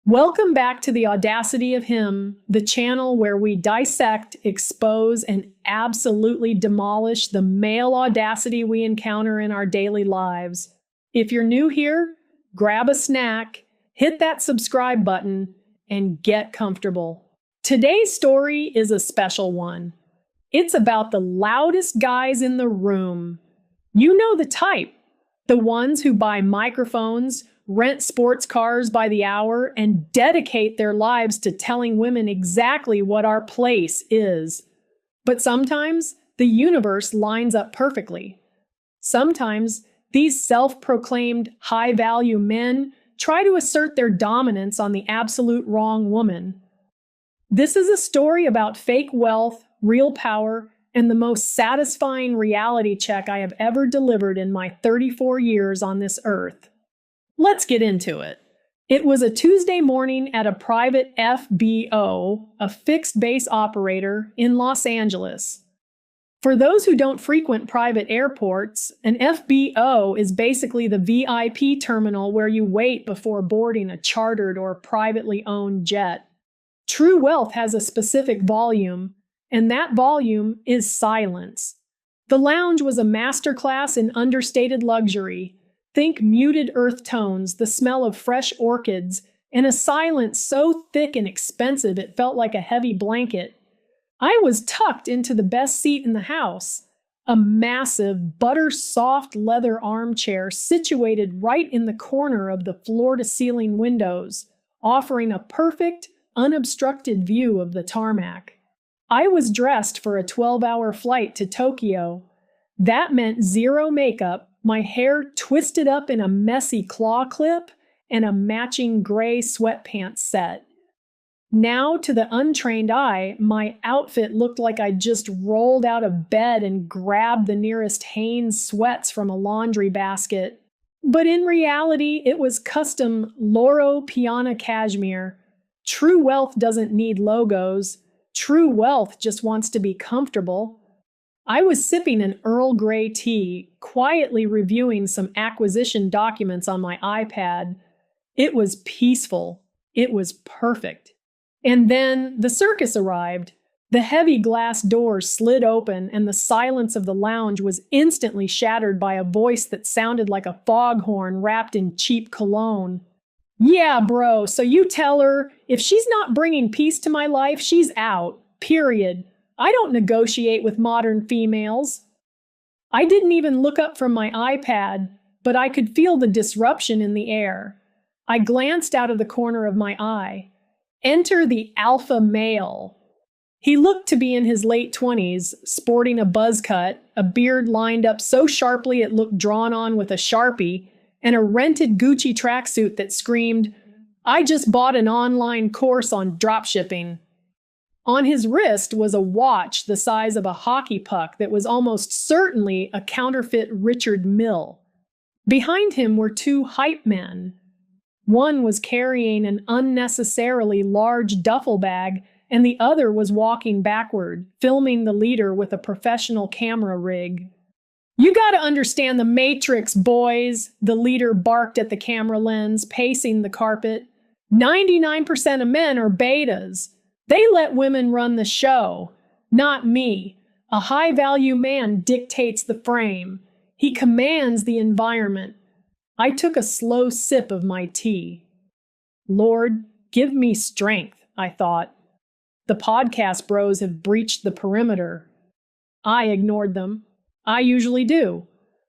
Welcome back to the Audacity of Him, the channel where we dissect, expose, and absolutely demolish the male audacity we encounter in our daily lives. If you're new here, grab a snack, hit that subscribe button, and get comfortable. Today's story is a special one. It's about the loudest guys in the room. You know the type. The ones who buy microphones, rent sports cars by the hour, and dedicate their lives to telling women exactly what our place is. But sometimes the universe lines up perfectly. Sometimes these self-proclaimed high-value men try to assert their dominance on the absolute wrong woman. This is a story about fake wealth, real power, and the most satisfying reality check I have ever delivered in my 34 years on this earth. Let's get into it. It was a Tuesday morning at a private FBO, a fixed base operator in Los Angeles. For those who don't frequent private airports, an FBO is basically the VIP terminal where you wait before boarding a chartered or privately owned jet. True wealth has a specific volume, and that volume is silence. The lounge was a masterclass in understated luxury. Think muted earth tones, the smell of fresh orchids, and a silence so thick and expensive it felt like a heavy blanket. I was tucked into the best seat in the house, a massive, butter-soft leather armchair situated right in the corner of the floor-to-ceiling windows, offering a perfect, unobstructed view of the tarmac. I was dressed for a 12-hour flight to Tokyo. That meant zero makeup, my hair twisted up in a messy claw clip, and a matching gray sweatpants set. Now, to the untrained eye, my outfit looked like I'd just rolled out of bed and grabbed the nearest Hanes sweats from a laundry basket. But in reality, it was custom Loro Piana cashmere. True wealth doesn't need logos. True wealth just wants to be comfortable. I was sipping an Earl Grey tea, quietly reviewing some acquisition documents on my iPad. It was peaceful. It was perfect. And then the circus arrived. The heavy glass doors slid open, and the silence of the lounge was instantly shattered by a voice that sounded like a foghorn wrapped in cheap cologne. "Yeah, bro, so you tell her, if she's not bringing peace to my life, she's out. Period. I don't negotiate with modern females." I didn't even look up from my iPad, but I could feel the disruption in the air. I glanced out of the corner of my eye. Enter the alpha male. He looked to be in his late 20s, sporting a buzz cut, a beard lined up so sharply it looked drawn on with a Sharpie, and a rented Gucci tracksuit that screamed, "I just bought an online course on dropshipping." On his wrist was a watch the size of a hockey puck that was almost certainly a counterfeit Richard Mille. Behind him were two hype men. One was carrying an unnecessarily large duffel bag, and the other was walking backward, filming the leader with a professional camera rig. "You gotta understand the Matrix, boys," the leader barked at the camera lens, pacing the carpet. 99% of men are betas. They let women run the show, not me. A high-value man dictates the frame. He commands the environment. I took a slow sip of my tea. Lord, give me strength, I thought. The podcast bros have breached the perimeter. I ignored them. I usually do.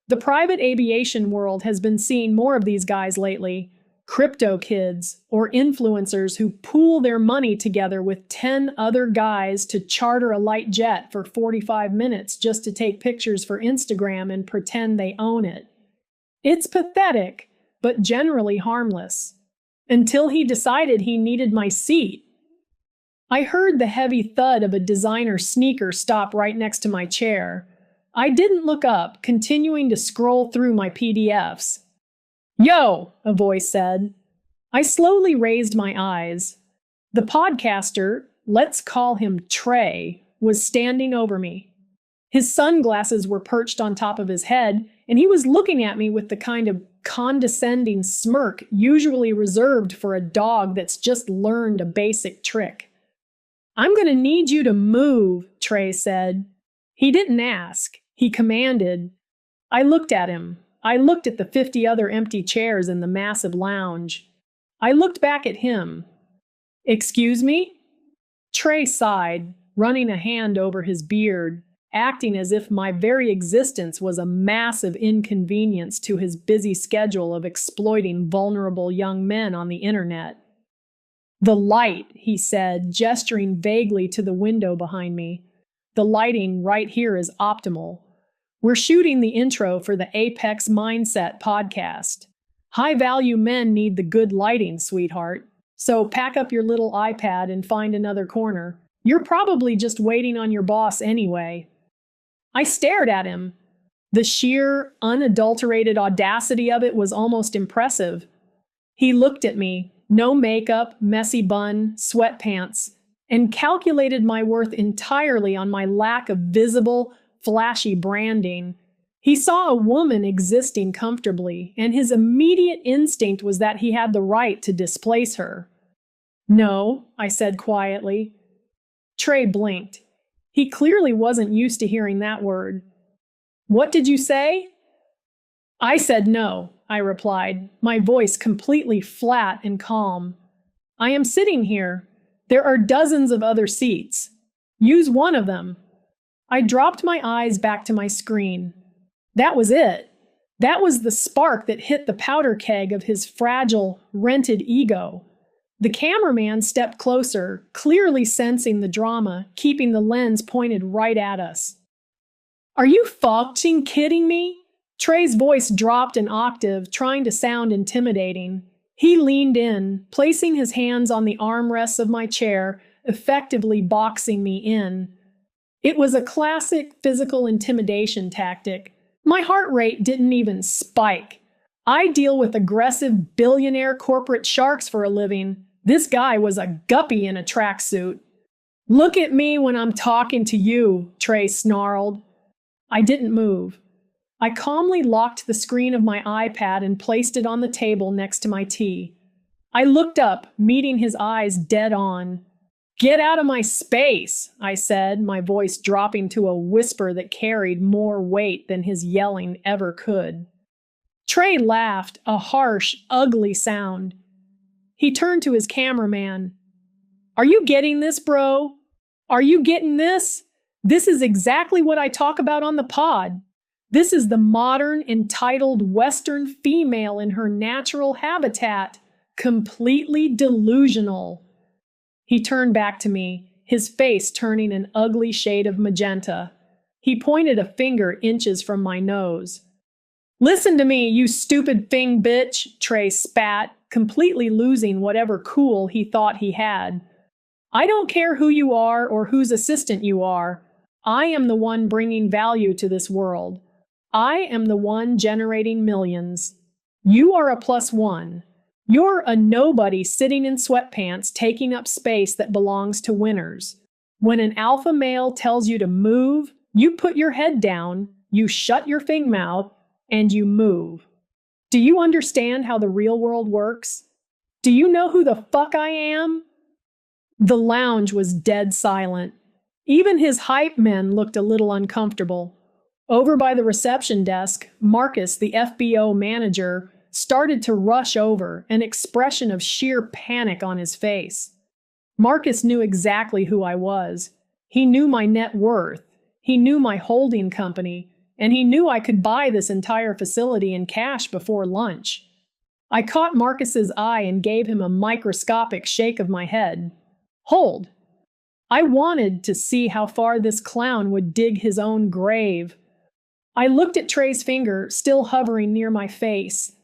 The private aviation world has been seeing more of these guys lately. Crypto kids, or influencers who pool their money together with 10 other guys to charter a light jet for 45 minutes just to take pictures for Instagram and pretend they own it. It's pathetic, but generally harmless. Until he decided he needed my seat. I heard the heavy thud of a designer sneaker stop right next to my chair. I didn't look up, continuing to scroll through my PDFs. "Yo," a voice said. I slowly raised my eyes. The podcaster, let's call him Trey, was standing over me. His sunglasses were perched on top of his head, and he was looking at me with the kind of condescending smirk usually reserved for a dog that's just learned a basic trick. "I'm going to need you to move," Trey said. He didn't ask. He commanded. I looked at him. I looked at the 50 other empty chairs in the massive lounge. I looked back at him. "Excuse me?" Trey sighed, running a hand over his beard, acting as if my very existence was a massive inconvenience to his busy schedule of exploiting vulnerable young men on the internet. "The light," he said, gesturing vaguely to the window behind me. "The lighting right here is optimal. We're shooting the intro for the Apex Mindset podcast. High-value men need the good lighting, sweetheart. So pack up your little iPad and find another corner. You're probably just waiting on your boss anyway." I stared at him. The sheer, unadulterated audacity of it was almost impressive. He looked at me, no makeup, messy bun, sweatpants, and calculated my worth entirely on my lack of visible, flashy branding. He saw a woman existing comfortably, and his immediate instinct was that he had the right to displace her. "No," I said quietly. Trey blinked. He clearly wasn't used to hearing that word. "What did you say?" "I said no," I replied, my voice completely flat and calm. "I am sitting here. There are dozens of other seats. Use one of them." I dropped my eyes back to my screen. That was it. That was the spark that hit the powder keg of his fragile, rented ego. The cameraman stepped closer, clearly sensing the drama, keeping the lens pointed right at us. "Are you fucking kidding me?" Trey's voice dropped an octave, trying to sound intimidating. He leaned in, placing his hands on the armrests of my chair, effectively boxing me in. It was a classic physical intimidation tactic. My heart rate didn't even spike. I deal with aggressive billionaire corporate sharks for a living. This guy was a guppy in a tracksuit. "Look at me when I'm talking to you," Trey snarled. I didn't move. I calmly locked the screen of my iPad and placed it on the table next to my tea. I looked up, meeting his eyes dead on. "Get out of my space," I said, my voice dropping to a whisper that carried more weight than his yelling ever could. Trey laughed, a harsh, ugly sound. He turned to his cameraman. "Are you getting this, bro? Are you getting this? This is exactly what I talk about on the pod. This is the modern, entitled Western female in her natural habitat, completely delusional." He turned back to me, his face turning an ugly shade of magenta. He pointed a finger inches from my nose. "Listen to me, you stupid thing bitch," Trey spat, completely losing whatever cool he thought he had. "I don't care who you are or whose assistant you are. I am the one bringing value to this world. I am the one generating millions. You are a +1. You're a nobody sitting in sweatpants taking up space that belongs to winners. When an alpha male tells you to move, you put your head down, you shut your thing mouth, and you move. Do you understand how the real world works? Do you know who the fuck I am?" The lounge was dead silent. Even his hype men looked a little uncomfortable. Over by the reception desk, Marcus, the FBO manager, started to rush over, an expression of sheer panic on his face. Marcus knew exactly who I was. He knew my net worth. He knew my holding company, and he knew I could buy this entire facility in cash before lunch. I caught Marcus's eye and gave him a microscopic shake of my head. "Hold." I wanted to see how far this clown would dig his own grave. I looked at Trey's finger, still hovering near my face.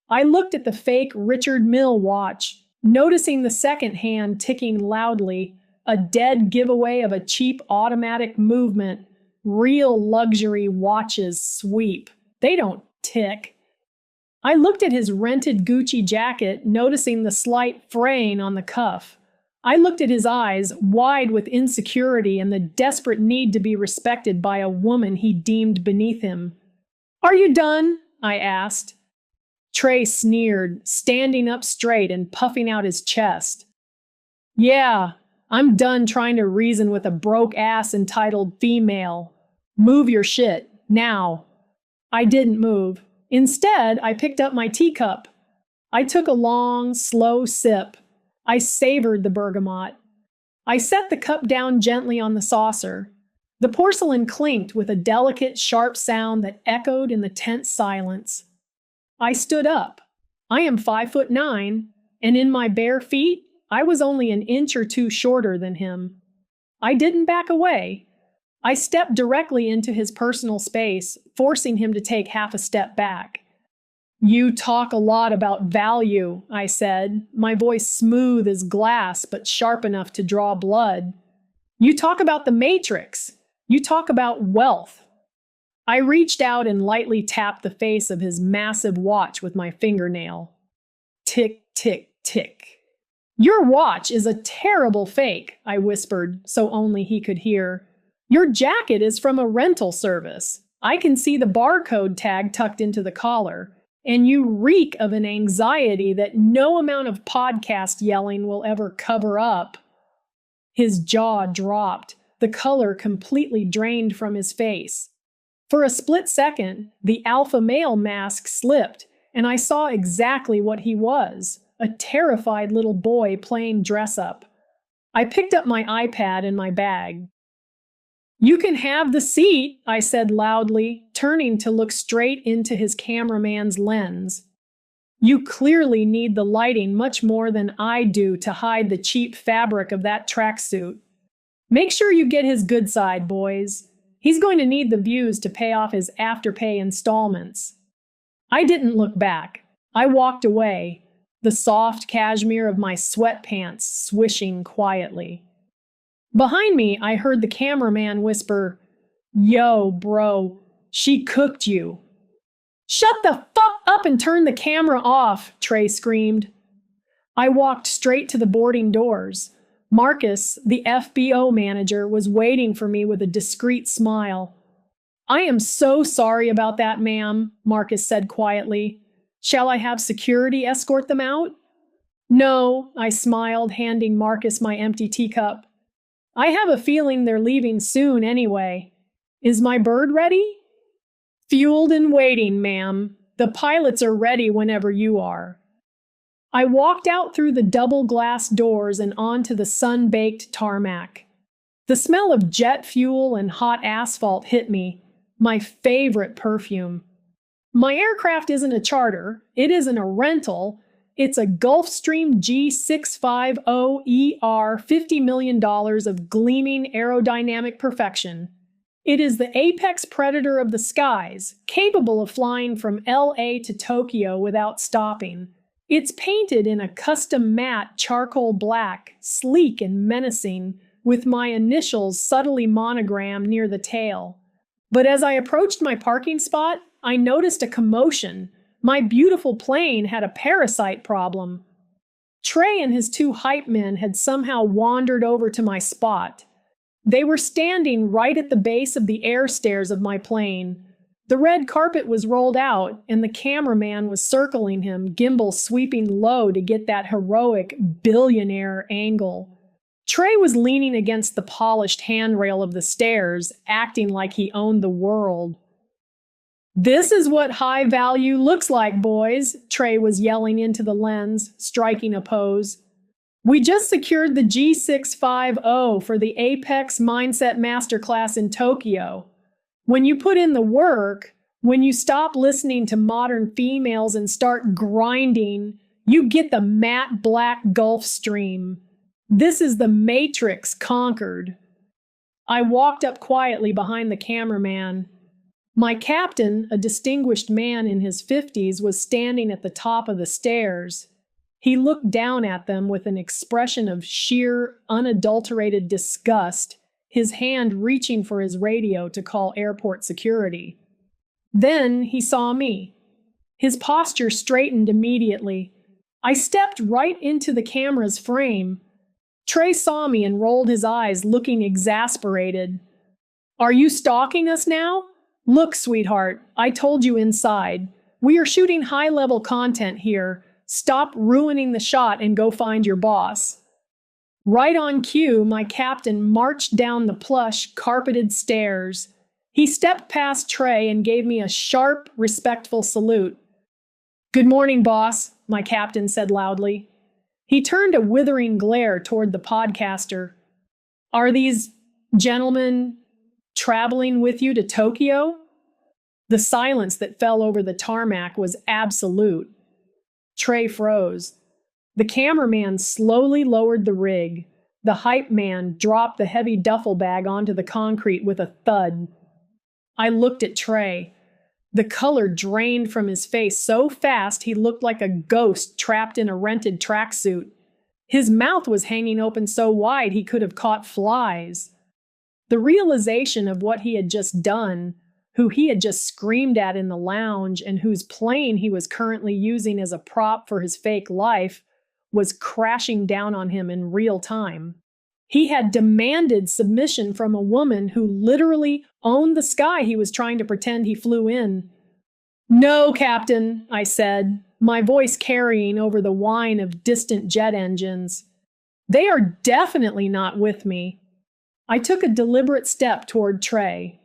I looked at the fake Richard Mille watch, noticing the second hand ticking loudly, a dead giveaway of a cheap automatic movement. Real luxury watches sweep. They don't tick. I looked at his rented Gucci jacket, noticing the slight fraying on the cuff. I looked at his eyes, wide with insecurity and the desperate need to be respected by a woman he deemed beneath him. "Are you done?" I asked. Trey sneered, standing up straight and puffing out his chest. Yeah, I'm done trying to reason with a broke-ass entitled female. Move your shit, now. I didn't move. Instead, I picked up my teacup. I took a long, slow sip. I savored the bergamot. I set the cup down gently on the saucer. The porcelain clinked with a delicate, sharp sound that echoed in the tense silence. I stood up. I am 5'9", and in my bare feet, I was only an inch or two shorter than him. I didn't back away. I stepped directly into his personal space, forcing him to take half a step back. You talk a lot about value, I said, my voice smooth as glass but sharp enough to draw blood. You talk about the matrix. You talk about wealth. I reached out and lightly tapped the face of his massive watch with my fingernail. Tick, tick, tick. Your watch is a terrible fake, I whispered, so only he could hear. Your jacket is from a rental service. I can see the barcode tag tucked into the collar. And you reek of an anxiety that no amount of podcast yelling will ever cover up. His jaw dropped, the color completely drained from his face. For a split second, the alpha male mask slipped, and I saw exactly what he was, a terrified little boy playing dress-up. I picked up my iPad and my bag. You can have the seat, I said loudly, turning to look straight into his cameraman's lens. You clearly need the lighting much more than I do to hide the cheap fabric of that tracksuit. Make sure you get his good side, boys. He's going to need the views to pay off his Afterpay installments. I didn't look back. I walked away, the soft cashmere of my sweatpants swishing quietly. Behind me, I heard the cameraman whisper, Yo, bro, she cooked you. Shut the fuck up and turn the camera off, Trey screamed. I walked straight to the boarding doors. Marcus, the FBO manager, was waiting for me with a discreet smile. I am so sorry about that, ma'am, Marcus said quietly. Shall I have security escort them out? No, I smiled, handing Marcus my empty teacup. I have a feeling they're leaving soon anyway. Is my bird ready? Fueled and waiting, ma'am. The pilots are ready whenever you are. I walked out through the double glass doors and onto the sun-baked tarmac. The smell of jet fuel and hot asphalt hit me, my favorite perfume. My aircraft isn't a charter, it isn't a rental, it's a Gulfstream G650ER, $50 million of gleaming aerodynamic perfection. It is the apex predator of the skies, capable of flying from LA to Tokyo without stopping. It's painted in a custom matte charcoal black, sleek and menacing, with my initials subtly monogrammed near the tail. But as I approached my parking spot, I noticed a commotion. My beautiful plane had a parasite problem. Trey and his two hype men had somehow wandered over to my spot. They were standing right at the base of the air stairs of my plane. The red carpet was rolled out, and the cameraman was circling him, gimbal sweeping low to get that heroic billionaire angle. Trey was leaning against the polished handrail of the stairs, acting like he owned the world. This is what high value looks like, boys, Trey was yelling into the lens, striking a pose. We just secured the G650 for the Apex Mindset Masterclass in Tokyo. When you put in the work, when you stop listening to modern females and start grinding, you get the matte black Gulfstream. This is the Matrix conquered. I walked up quietly behind the cameraman. My captain, a distinguished man in his 50s, was standing at the top of the stairs. He looked down at them with an expression of sheer, unadulterated disgust, his hand reaching for his radio to call airport security. Then he saw me. His posture straightened immediately. I stepped right into the camera's frame. Trey saw me and rolled his eyes, looking exasperated. Are you stalking us now? Look, sweetheart, I told you inside. We are shooting high-level content here. Stop ruining the shot and go find your boss." Right on cue, my captain marched down the plush, carpeted stairs. He stepped past Trey and gave me a sharp, respectful salute. "Good morning, boss," my captain said loudly. He turned a withering glare toward the podcaster. "Are these gentlemen traveling with you to Tokyo?" The silence that fell over the tarmac was absolute. Trey froze. The cameraman slowly lowered the rig. The hype man dropped the heavy duffel bag onto the concrete with a thud. I looked at Trey. The color drained from his face so fast he looked like a ghost trapped in a rented tracksuit. His mouth was hanging open so wide he could have caught flies. The realization of what he had just done, who he had just screamed at in the lounge, and whose plane he was currently using as a prop for his fake life, was crashing down on him in real time. He had demanded submission from a woman who literally owned the sky he was trying to pretend he flew in. "No, Captain," I said, my voice carrying over the whine of distant jet engines. "They are definitely not with me." I took a deliberate step toward Trey.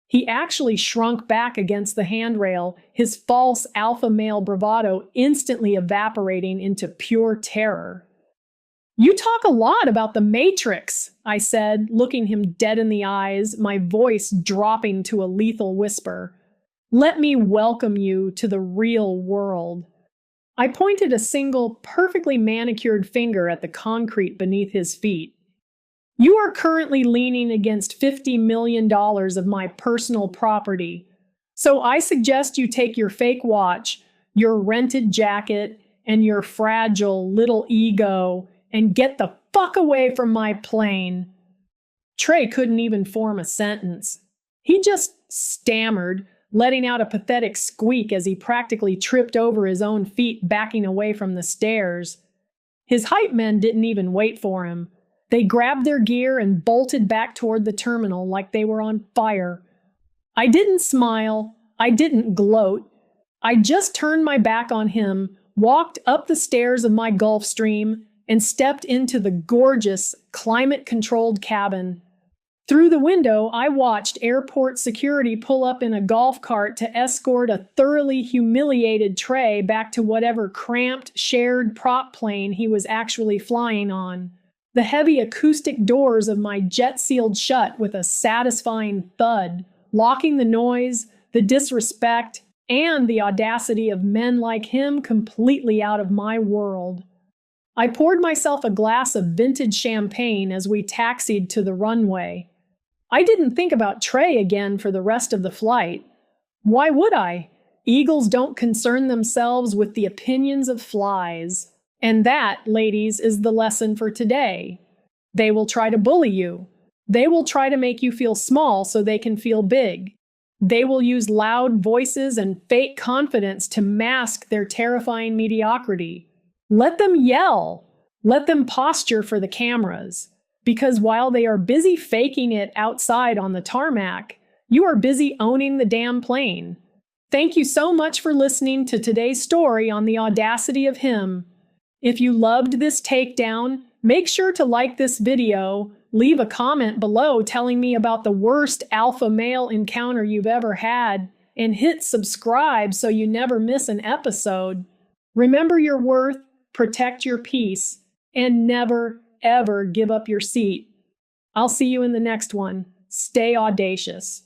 He actually shrunk back against the handrail, his false alpha male bravado instantly evaporating into pure terror. "You talk a lot about the Matrix," I said, looking him dead in the eyes, my voice dropping to a lethal whisper. "Let me welcome you to the real world." I pointed a single, perfectly manicured finger at the concrete beneath his feet. "You are currently leaning against $50 million of my personal property. So I suggest you take your fake watch, your rented jacket, and your fragile little ego and get the fuck away from my plane." Trey couldn't even form a sentence. He just stammered, letting out a pathetic squeak as he practically tripped over his own feet backing away from the stairs. His hype men didn't even wait for him. They grabbed their gear and bolted back toward the terminal like they were on fire. I didn't smile. I didn't gloat. I just turned my back on him, walked up the stairs of my Gulfstream, and stepped into the gorgeous, climate-controlled cabin. Through the window, I watched airport security pull up in a golf cart to escort a thoroughly humiliated Trey back to whatever cramped, shared prop plane he was actually flying on. The heavy acoustic doors of my jet sealed shut with a satisfying thud, locking the noise, the disrespect, and the audacity of men like him completely out of my world. I poured myself a glass of vintage champagne as we taxied to the runway. I didn't think about Trey again for the rest of the flight. Why would I? Eagles don't concern themselves with the opinions of flies. And that, ladies, is the lesson for today. They will try to bully you. They will try to make you feel small so they can feel big. They will use loud voices and fake confidence to mask their terrifying mediocrity. Let them yell. Let them posture for the cameras. Because while they are busy faking it outside on the tarmac, you are busy owning the damn plane. Thank you so much for listening to today's story on the audacity of him. If you loved this takedown, make sure to like this video, leave a comment below telling me about the worst alpha male encounter you've ever had, and hit subscribe so you never miss an episode. Remember your worth, protect your peace, and never, ever give up your seat. I'll see you in the next one. Stay audacious.